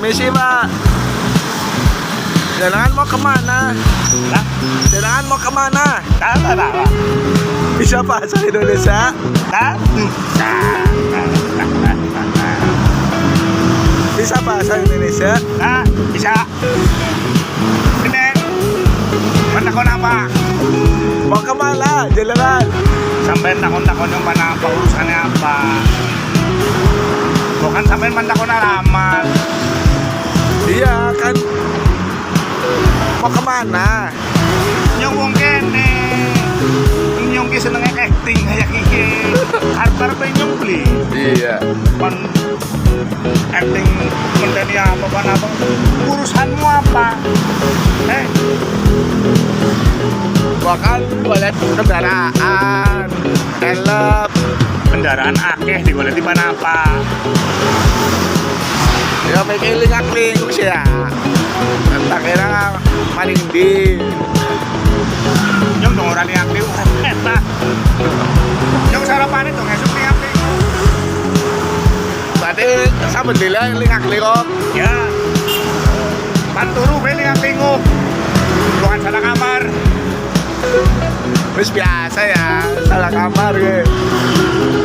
Permisi Pak. Jalan mau kemana? Hah? Jalan mau kemana? Tama. Bisa bahasa Indonesia? Bisa bahasa Indonesia? Nah, bisa. Ini. Mana ko apa? Mau kemana? Jalan. Sampai takon-takon yung mana apa urusannya apa? Bukan sampai mandakon alamat. Iya kan. Mau kemana? Yung wong kene. Yung senengnya acting kayak kiki. Hartar pa yung beli. Iya. Pan acting konteni apa apa? Urusanmu apa? Bahkan lihat kendaraan, helm, Kendaraan akeh digolek di mana apa? ya mikirin ngakling sih ya. Entah kira maling di. Yung dong orang yang akeh orang eta. Yung sarapan itu ngesuk ning akeh. Tadi sama dila ngakling kok. Ya. Panturu be ning akeh nguk. Bukan salah kamar. Wis biasa ya, salah kamar gitu.